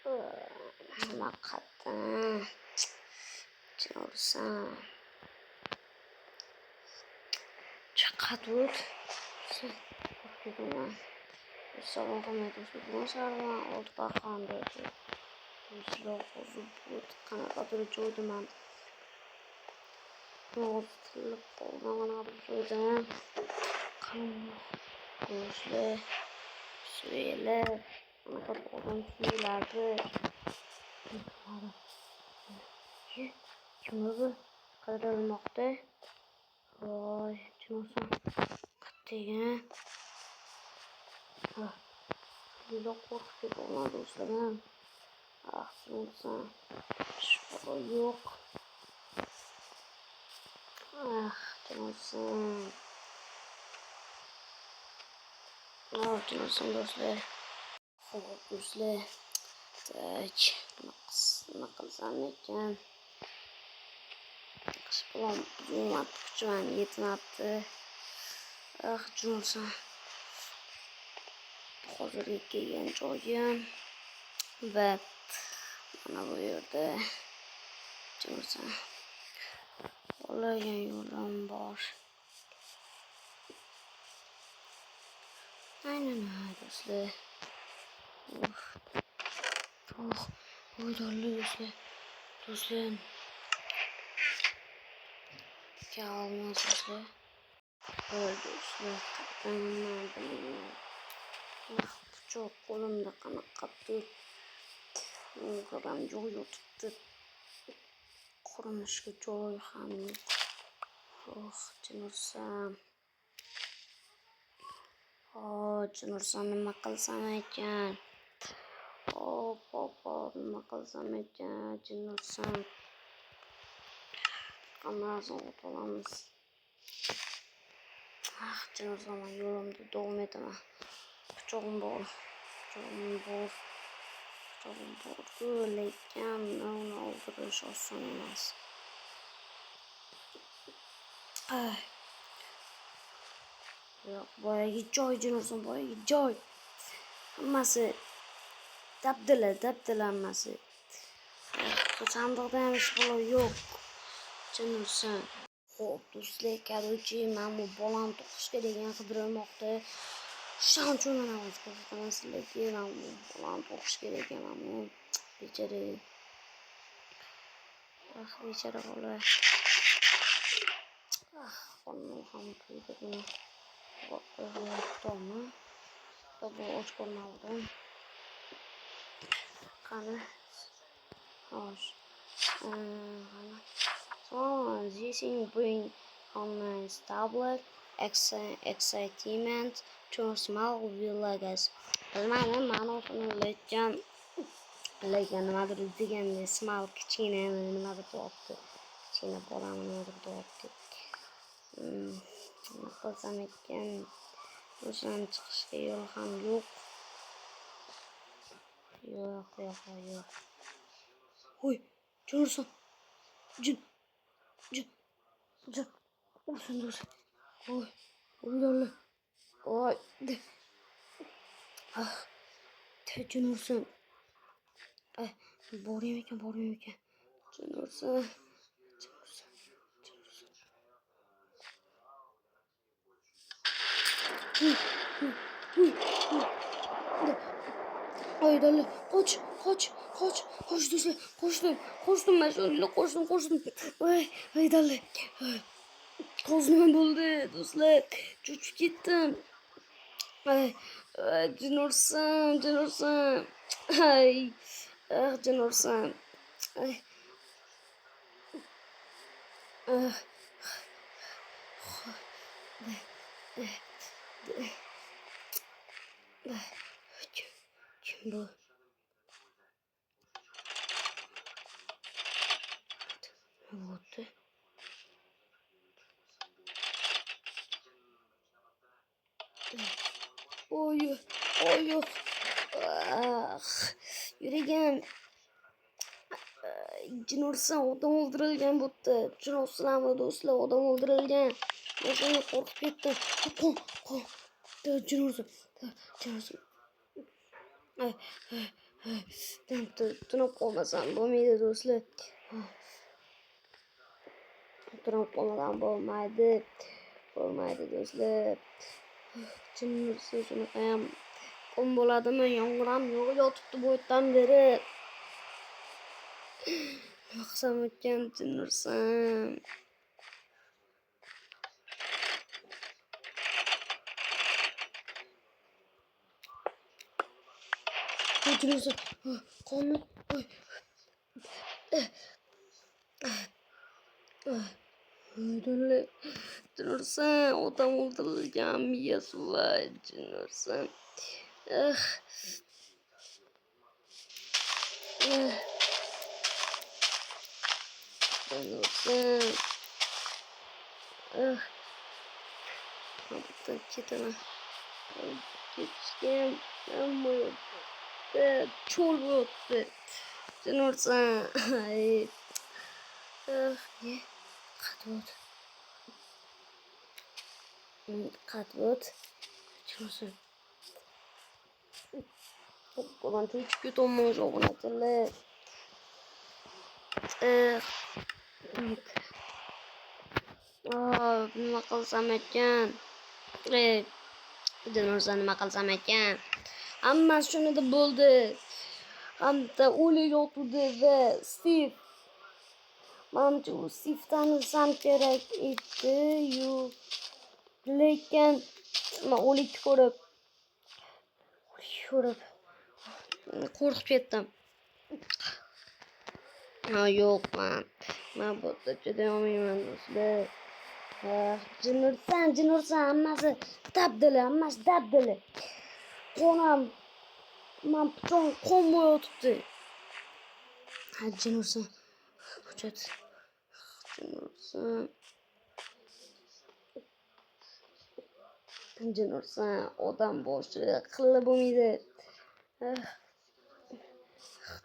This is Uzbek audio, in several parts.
Nima qatdan chinorsan? Chaqatut. Korkudan. Salon qilmaydi. Bu sarvan oldi baqanda. Sizlar hozir bu qanaqadir joyda men o'tirib qolgan bir joyda qanday suylar qanaqa odam suylardi. Kimni bu qidirilmoqda? Voy, chinosan qattigan. Juda qo'rqib ketdim do'stlarim. Chinosan shifo yo'q. Chinosan. Chinosan do'stlar. Xo'p do'stlar. Tak, nima qilsam ekan? Shpilom jo'mat kuchim yetmabdi. Chinosan. Hozirgi kelgan joyim va mana bu yerda chinosan qolagan yo'lim bor. Aynan do'stlar. O'ylarli do'stlar. Kalmas do'stlar. Do'stlar, çok qo'limda qanaqadir ham joy yotibdi. Qurilishga joy ham yo'q. Chinosan. Chinosan nima qilsam ekan? Nima qilsam ekan? Chinosan. Qanaqasin o'tolamiz. Chinosan yo'limda davom etaman. Pichog'im bor. Lekin uni o'ldirish oson emas. Yo'q, boyagi joy chinosan, boyagi joy. Hammasi dabdila hammasi. Sandiqda ham hech bola yo'q. Chinosan. Xo'p, do'stlar, короче, men bu bolani to'qishga degan qidirilmoqda. Shuning uchun men hozir ko'rsataman sizlarga. Men bu bolani to'qish kerak ekan. Bechara. Bechara bola. Qo'lni ham kuydirdim. To'g'mi? Bu och qolmadim. Qani. Xo'sh. So, this is bring on tablet excitement to small villages. Mana shuni lekin nimadir deganda small kichkina nimadir bo'pti. Kichkina bolani nimadir bo'pti. Nima qilsam ekan? O'shan chiqishga yo'l ham yo'q. Yo'q. Hoy, chinosan. Jin. O'shan. O'ylarli. Chinosan. Boryam ekan. Chinosan. Haydalı, koş do'stlar, koştum ben şöyle koştum. Haydalı. Kozum buldu do'stlar, cho'chib ketdim. Chinosan. Chinosan. Kim bu? Ne oldu? Oy. Yürüyen. Chinosan odam o'ldirilgan bo'pti. Chinosanmi do'stlar, odam o'ldirilgan. Men qo'rqib ketdim. Chinosan. Tunab qolmasam bo'lmaydi do'stlar. Tunab qolmasam bo'lmaydi. Bo'lmaydi do'stlar. Chinursa shunaqa ham kun bo'ladimi? Yomg'ir ham yog'ib yotibdi bu yerdan beri. Nima qilsam ekan Chinnursam? Chinursa qonni Chinursa odam o'ldirilgan miyasi var Chinursa. Chinursa. Buradan ketaman. Ketishga hamma yo'qda. Cho'l yo'qda. Chinursa. Qatvo't. Chinursa. Qo'ldan cho'chib ketaman obunachilar. Nima qilsam ekan? Chinursa nima qilsam ekan? Hammasi shunida bo'ldi. Hamda o'li yotuvdi va Steve. Manimcha u Steve tanısam kerak edi. Yo'q. Lekin men o'lik ko'rib qo'rqib ketdim. Yo'q, men bu yerda chidayolmayman do'stlar. Chinursa hammasi dabdili. Qonam men pichoq qonmay yotibdi. Chinursa hujjat. Chinursa odam boshi qilib bo'lmaydi.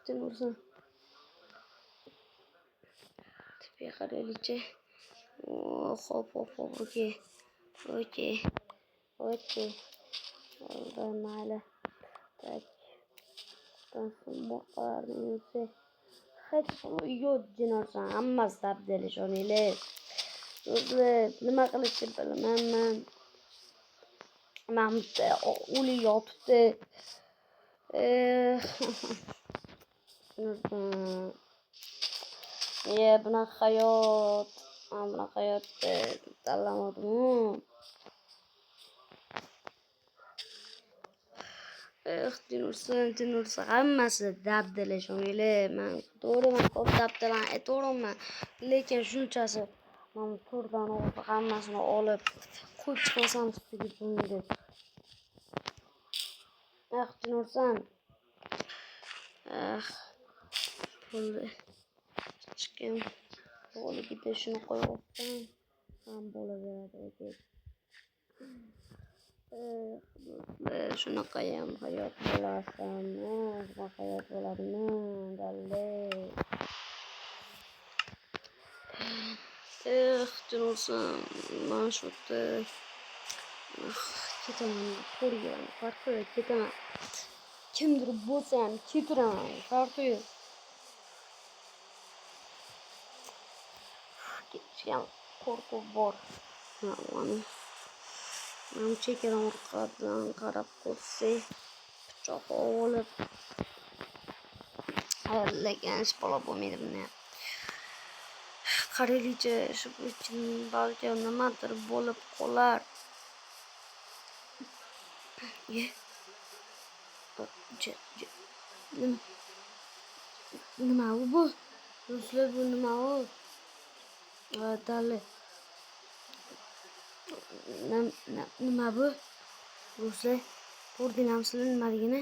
Chinursa tipiga qaraylikchi. Hop, okey. Mayli. Tak. Boqarni hech yo'q Chinursa hammasi dabdili shoninglar. Do'stlar, nima qilishni bilmayman. Mamda o'li yotibdi. Bunaqa hayot. Bunaqa hayotni tanlamadim. Chinursa hammasi dabdili shoninglar. Men to'g'ri ko'p dabdalan aytaveraman. Lekin shunchasi men to'rdan hammasini olib qo'yib chiqmasam ustiga bo'lmaydi. Chinursa. Bo'ldi. Chiqim. Bo'ligida shuni qo'yibman. Ham bo'laveradi. Shunaqa ham hayot bo'larmi? Shunaqa hayot bo'ladimi? Dalay. Chinursa men shu yerda ketaman. Qo'rqaman. Farqi ketaman. Kimdir bo'lsa ham ketiraman. Farqi yo'q. Ketishga qo'rquv bor. Men chekkadan orqadan qarab ko'rsak, pichoq olib lekin ish bola bo'lmaydi buni. Qaraylikchi, shu uchun balki nimadir bo'lib qolar. Nima bu? Do'stlar, bu nima u? Dali. Nima bu? Do'stlar, ko'rdingizmi nimaligini?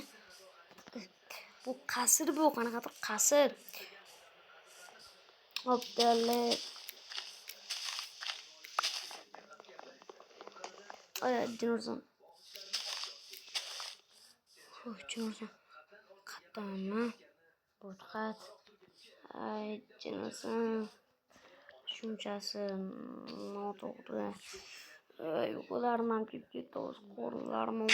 Bu qasr bu, qanaqadir qasr. Hop, dali. Chinursa. Chinursa. Qatdanmi? Bo'tqat. Chinursa. Shunchasi noto'g'ri. Uyqularim ham kelib ketdi, qo'llarim ham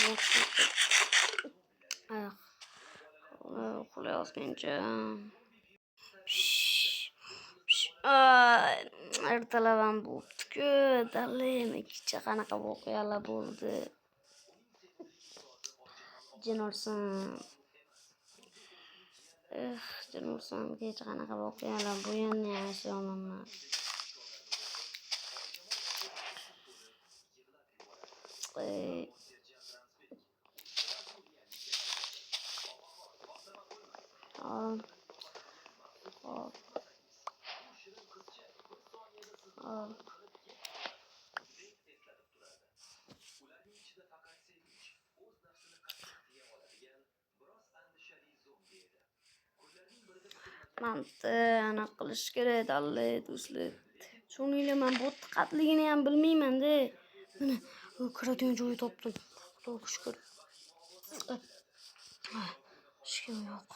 Uxlayotgancha. Ertalab ham bo'pti-ku. Dalim kecha qanaqa voqealar bo'ldi. Jin ursin. Jin ursin. Kecha qanaqa voqealar bu yerni yaxshi olmayman. Hop. Mantı anaqa qilish kerak dalli do'stlar. Shuningdek men bu diqqatligini ham bilmayman-da. Mana kiradigan joyi topdim. Xudoga shukr. Hech kim yo'q.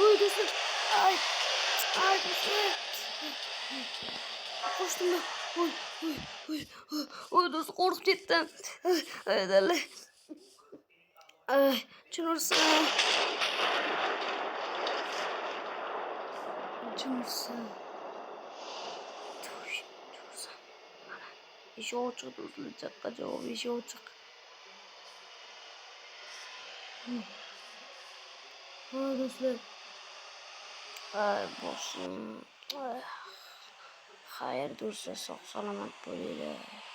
Uy do'stlar. Ay do'stlar. Qo'shdim ben. Uy do'stlar qo'rqib ketdim. Ay dalli. Jin ursin. Eshik ochiq do'stlar, chaqqa javob eshik ochiq. Do'stlar. Boshim. Xayr do'stlar, sog' salomat bo'linglar.